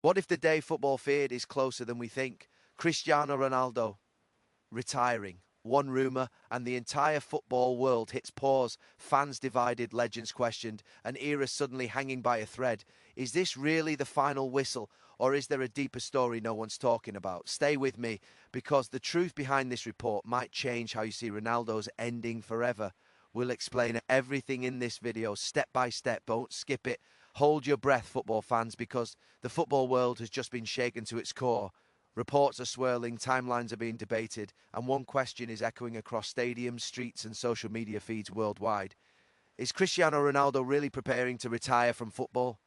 What if the day football feared is closer than we think? Cristiano Ronaldo retiring. One rumour, and the entire football world hits pause. Fans divided, legends questioned, an era suddenly hanging by a thread. Is this really the final whistle, or is there a deeper story no one's talking about? Stay with me, because the truth behind this report might change how you see Ronaldo's ending forever. We'll explain everything in this video, step by step. Don't skip it. Hold your breath, football fans, because the football world has just been shaken to its core. Reports are swirling, timelines are being debated, and one question is echoing across stadiums, streets, and social media feeds worldwide. Is Cristiano Ronaldo really preparing to retire from football?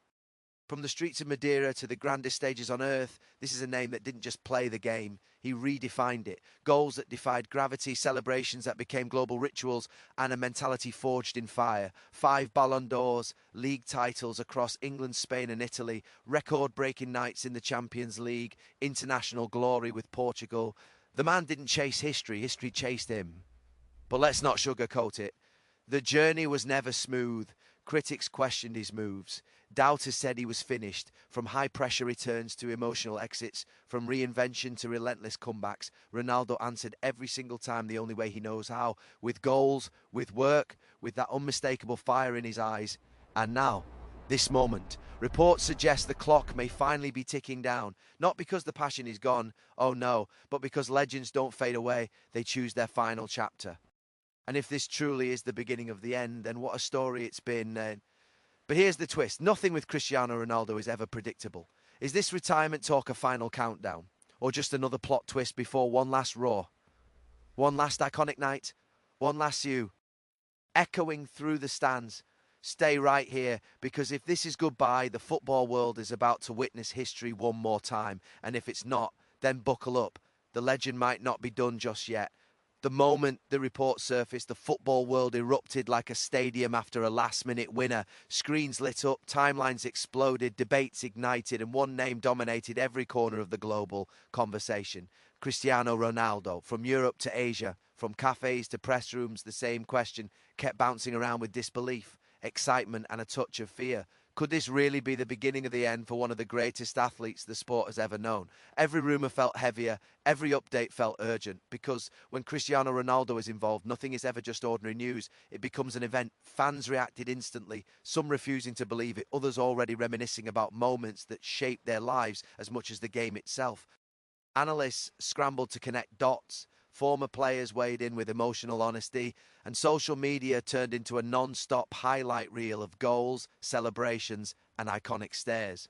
From the streets of Madeira to the grandest stages on earth, this is a name that didn't just play the game, he redefined it. Goals that defied gravity, celebrations that became global rituals, and a mentality forged in fire. 5 Ballon d'Ors, league titles across England, Spain, and Italy, record breaking nights in the Champions League, international glory with Portugal. The man didn't chase history, history chased him. But let's not sugarcoat it. The journey was never smooth. Critics questioned his moves. Doubters said he was finished. From high-pressure returns to emotional exits, from reinvention to relentless comebacks, Ronaldo answered every single time the only way he knows how, with goals, with work, with that unmistakable fire in his eyes. And now, this moment, reports suggest the clock may finally be ticking down, not because the passion is gone, oh no, but because legends don't fade away, they choose their final chapter. And if this truly is the beginning of the end, then what a story it's been. But here's the twist. Nothing with Cristiano Ronaldo is ever predictable. Is this retirement talk a final countdown? Or just another plot twist before one last roar? One last iconic night? One last you? Echoing through the stands. Stay right here, because if this is goodbye, the football world is about to witness history one more time. And if it's not, then buckle up. The legend might not be done just yet. The moment the report surfaced, the football world erupted like a stadium after a last-minute winner. Screens lit up, timelines exploded, debates ignited, and one name dominated every corner of the global conversation. Cristiano Ronaldo. From Europe to Asia, from cafes to press rooms, the same question kept bouncing around with disbelief, excitement, and a touch of fear. Could this really be the beginning of the end for one of the greatest athletes the sport has ever known? Every rumour felt heavier, every update felt urgent, because when Cristiano Ronaldo is involved, nothing is ever just ordinary news. It becomes an event. Fans reacted instantly, some refusing to believe it, others already reminiscing about moments that shaped their lives as much as the game itself. Analysts scrambled to connect dots. Former players weighed in with emotional honesty, and social media turned into a non-stop highlight reel of goals, celebrations, and iconic stares.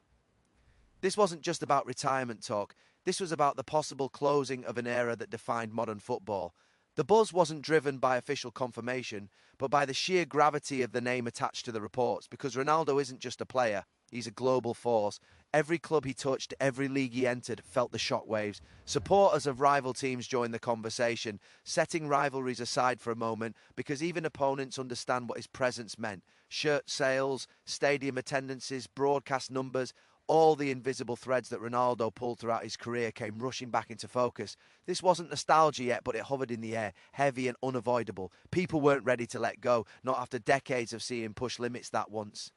This wasn't just about retirement talk. This was about the possible closing of an era that defined modern football. The buzz wasn't driven by official confirmation, but by the sheer gravity of the name attached to the reports, because Ronaldo isn't just a player, he's a global force. Every club he touched, every league he entered, felt the shockwaves. Supporters of rival teams joined the conversation, setting rivalries aside for a moment, because even opponents understand what his presence meant. Shirt sales, stadium attendances, broadcast numbers, all the invisible threads that Ronaldo pulled throughout his career came rushing back into focus. This wasn't nostalgia yet, but it hovered in the air, heavy and unavoidable. People weren't ready to let go, not after decades of seeing push limits that once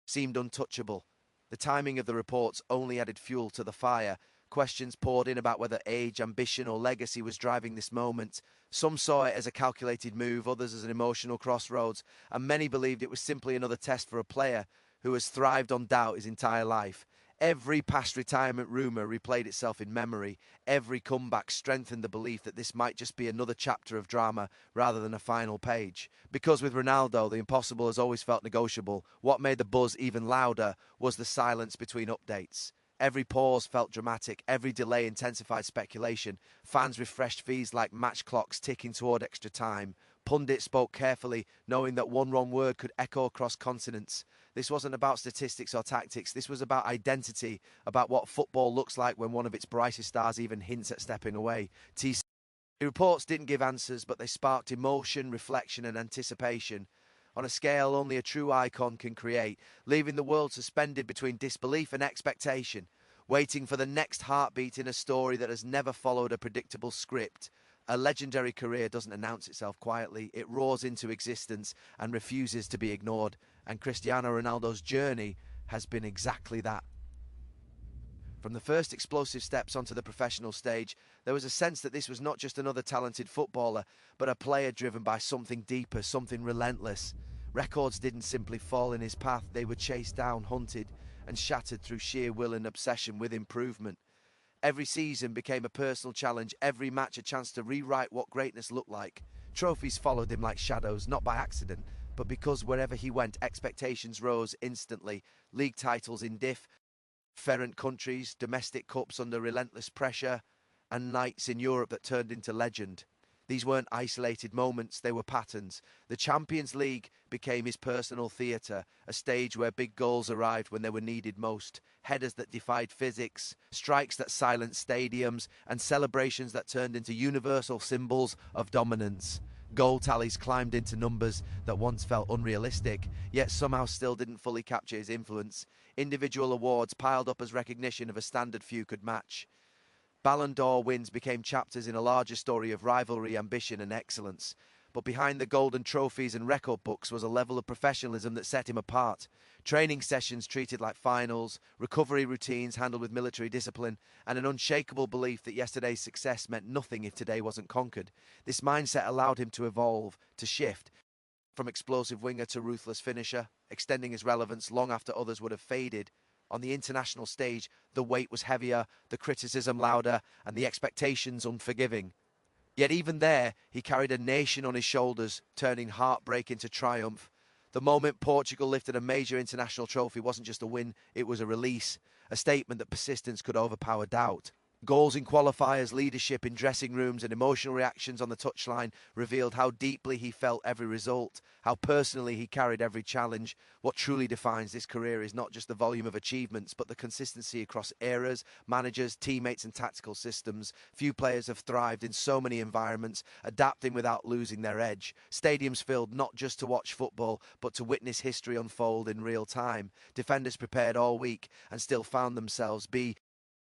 seemed untouchable. The timing of the reports only added fuel to the fire. Questions poured in about whether age, ambition, or legacy was driving this moment. Some saw it as a calculated move, others as an emotional crossroads, and many believed it was simply another test for a player who has thrived on doubt his entire life. Every past retirement rumour replayed itself in memory. Every comeback strengthened the belief that this might just be another chapter of drama rather than a final page. Because with Ronaldo, the impossible has always felt negotiable. What made the buzz even louder was the silence between updates. Every pause felt dramatic, every delay intensified speculation. Fans refreshed feeds like match clocks ticking toward extra time. Pundits spoke carefully, knowing that one wrong word could echo across continents. This wasn't about statistics or tactics, this was about identity, about what football looks like when one of its brightest stars even hints at stepping away. The reports didn't give answers, but they sparked emotion, reflection, and anticipation on a scale only a true icon can create, leaving the world suspended between disbelief and expectation, waiting for the next heartbeat in a story that has never followed a predictable script. A legendary career doesn't announce itself quietly, it roars into existence and refuses to be ignored. And Cristiano Ronaldo's journey has been exactly that. From the first explosive steps onto the professional stage, there was a sense that this was not just another talented footballer, but a player driven by something deeper, something relentless. Records didn't simply fall in his path, they were chased down, hunted, and shattered through sheer will and obsession with improvement. Every season became a personal challenge, every match a chance to rewrite what greatness looked like. Trophies followed him like shadows, not by accident, but because wherever he went, expectations rose instantly. League titles in different countries, domestic cups under relentless pressure, and nights in Europe that turned into legend. These weren't isolated moments, they were patterns. The Champions League became his personal theatre, a stage where big goals arrived when they were needed most. Headers that defied physics, strikes that silenced stadiums, and celebrations that turned into universal symbols of dominance. Goal tallies climbed into numbers that once felt unrealistic, yet somehow still didn't fully capture his influence. Individual awards piled up as recognition of a standard few could match. Ballon d'Or wins became chapters in a larger story of rivalry, ambition, and excellence. But behind the golden trophies and record books was a level of professionalism that set him apart. Training sessions treated like finals, recovery routines handled with military discipline, and an unshakable belief that yesterday's success meant nothing if today wasn't conquered. This mindset allowed him to evolve, to shift, from explosive winger to ruthless finisher, extending his relevance long after others would have faded. On the international stage, the weight was heavier, the criticism louder, and the expectations unforgiving. Yet even there, he carried a nation on his shoulders, turning heartbreak into triumph. The moment Portugal lifted a major international trophy wasn't just a win, it was a release, a statement that persistence could overpower doubt. Goals in qualifiers, leadership in dressing rooms, and emotional reactions on the touchline revealed how deeply he felt every result, how personally he carried every challenge. What truly defines this career is not just the volume of achievements, but the consistency across eras, managers, teammates, and tactical systems. Few players have thrived in so many environments, adapting without losing their edge. Stadiums filled not just to watch football, but to witness history unfold in real time. Defenders prepared all week and still found themselves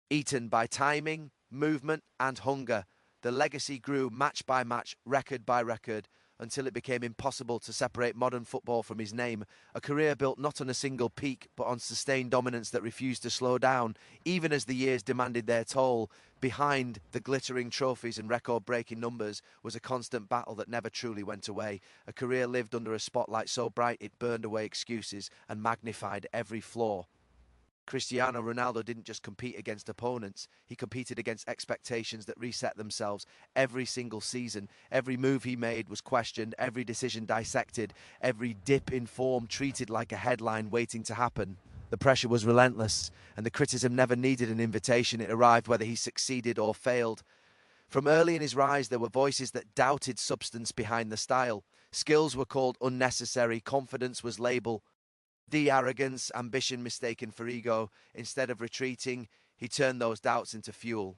eaten by timing, movement, and hunger. The legacy grew match by match, record by record, until it became impossible to separate modern football from his name. A career built not on a single peak, but on sustained dominance that refused to slow down, even as the years demanded their toll. Behind the glittering trophies and record-breaking numbers was a constant battle that never truly went away. A career lived under a spotlight so bright it burned away excuses and magnified every flaw. Cristiano Ronaldo didn't just compete against opponents, he competed against expectations that reset themselves every single season. Every move he made was questioned, every decision dissected, every dip in form treated like a headline waiting to happen. The pressure was relentless, and the criticism never needed an invitation. It arrived whether he succeeded or failed. From early in his rise, there were voices that doubted substance behind the style. Skills were called unnecessary, confidence was labeled arrogance, ambition mistaken for ego. Instead of retreating, he turned those doubts into fuel.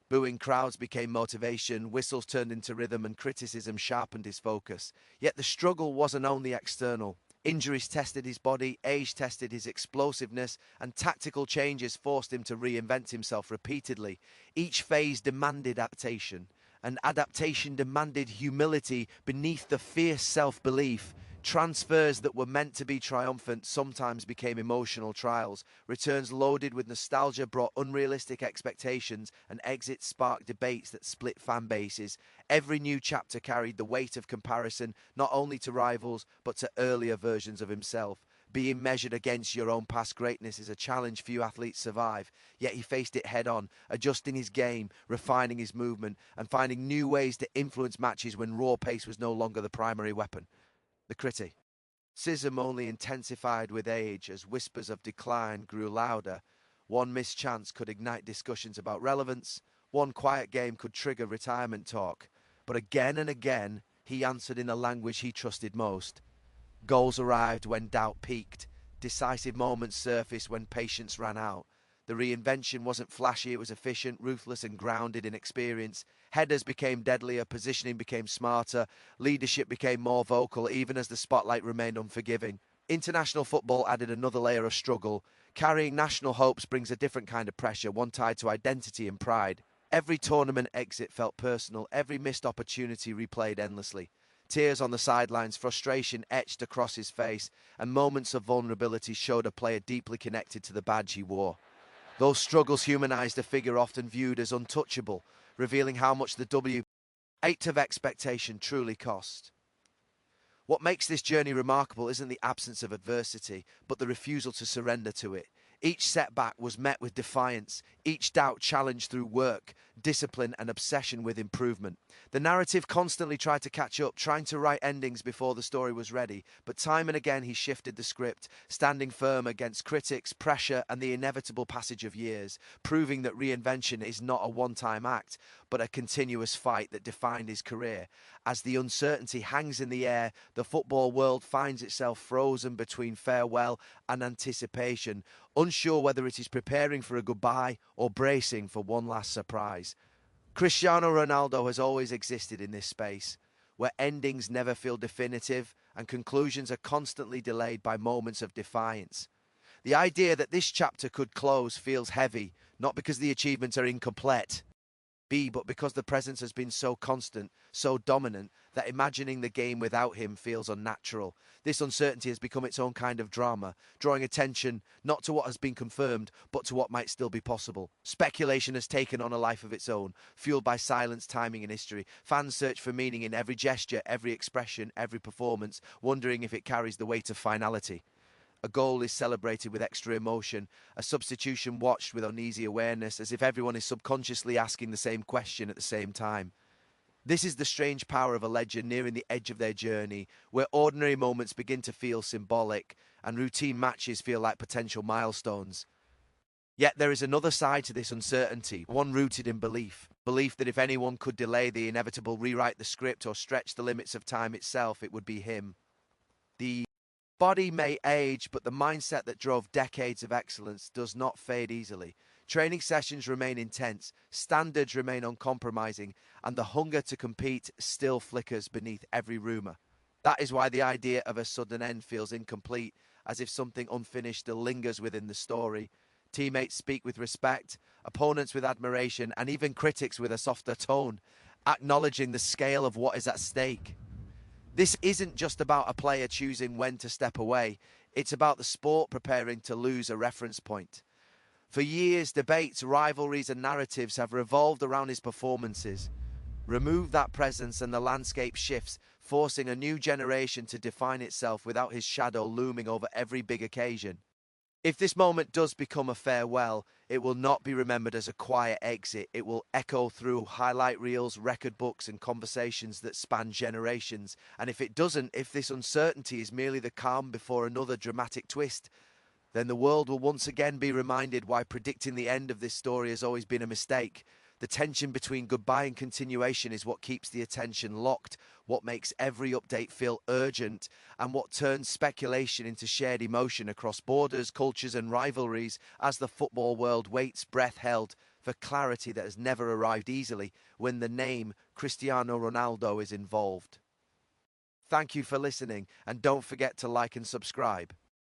Booing crowds became motivation, whistles turned into rhythm, and criticism sharpened his focus. Yet the struggle wasn't only external. Injuries tested his body, age tested his explosiveness, and tactical changes forced him to reinvent himself repeatedly. Each phase demanded adaptation, and adaptation demanded humility beneath the fierce self-belief. Transfers that were meant to be triumphant sometimes became emotional trials. Returns loaded with nostalgia brought unrealistic expectations, and exits sparked debates that split fan bases. Every new chapter carried the weight of comparison, not only to rivals, but to earlier versions of himself. Being measured against your own past greatness is a challenge few athletes survive, yet he faced it head on, adjusting his game, refining his movement, and finding new ways to influence matches when raw pace was no longer the primary weapon. The criticism only intensified with age as whispers of decline grew louder. One missed chance could ignite discussions about relevance, one quiet game could trigger retirement talk. But again and again, he answered in the language he trusted most. Goals arrived when doubt peaked. Decisive moments surfaced when patience ran out. The reinvention wasn't flashy, it was efficient, ruthless, and grounded in experience. Headers became deadlier, positioning became smarter, leadership became more vocal, even as the spotlight remained unforgiving. International football added another layer of struggle. Carrying national hopes brings a different kind of pressure, one tied to identity and pride. Every tournament exit felt personal, every missed opportunity replayed endlessly. Tears on the sidelines, frustration etched across his face, and moments of vulnerability showed a player deeply connected to the badge he wore. Those struggles humanised a figure often viewed as untouchable, revealing how much the weight of expectation truly cost. What makes this journey remarkable isn't the absence of adversity, but the refusal to surrender to it. Each setback was met with defiance, each doubt challenged through work, discipline, and obsession with improvement. The narrative constantly tried to catch up, trying to write endings before the story was ready, but time and again he shifted the script, standing firm against critics, pressure, and the inevitable passage of years, proving that reinvention is not a one-time act, but a continuous fight that defined his career. As the uncertainty hangs in the air, the football world finds itself frozen between farewell and anticipation, unsure whether it is preparing for a goodbye or bracing for one last surprise. Cristiano Ronaldo has always existed in this space, where endings never feel definitive and conclusions are constantly delayed by moments of defiance. The idea that this chapter could close feels heavy, not because the achievements are incomplete, but because the presence has been so constant, so dominant, that imagining the game without him feels unnatural. This uncertainty has become its own kind of drama, drawing attention not to what has been confirmed, but to what might still be possible. Speculation has taken on a life of its own, fueled by silence, timing, and history. Fans search for meaning in every gesture, every expression, every performance, wondering if it carries the weight of finality. A goal is celebrated with extra emotion, a substitution watched with uneasy awareness, as if everyone is subconsciously asking the same question at the same time. This is the strange power of a legend nearing the edge of their journey, where ordinary moments begin to feel symbolic and routine matches feel like potential milestones. Yet there is another side to this uncertainty, one rooted in belief. Belief that if anyone could delay the inevitable, rewrite the script, or stretch the limits of time itself, it would be him. The body may age, but the mindset that drove decades of excellence does not fade easily. Training sessions remain intense, standards remain uncompromising, and the hunger to compete still flickers beneath every rumour. That is why the idea of a sudden end feels incomplete, as if something unfinished still lingers within the story. Teammates speak with respect, opponents with admiration, and even critics with a softer tone, acknowledging the scale of what is at stake. This isn't just about a player choosing when to step away. It's about the sport preparing to lose a reference point. For years, debates, rivalries, and narratives have revolved around his performances. Remove that presence and the landscape shifts, forcing a new generation to define itself without his shadow looming over every big occasion. If this moment does become a farewell, it will not be remembered as a quiet exit. It will echo through highlight reels, record books, and conversations that span generations. And if it doesn't, if this uncertainty is merely the calm before another dramatic twist, then the world will once again be reminded why predicting the end of this story has always been a mistake. The tension between goodbye and continuation is what keeps the attention locked, what makes every update feel urgent, and what turns speculation into shared emotion across borders, cultures, and rivalries as the football world waits, breath held, for clarity that has never arrived easily when the name Cristiano Ronaldo is involved. Thank you for listening, and don't forget to like and subscribe.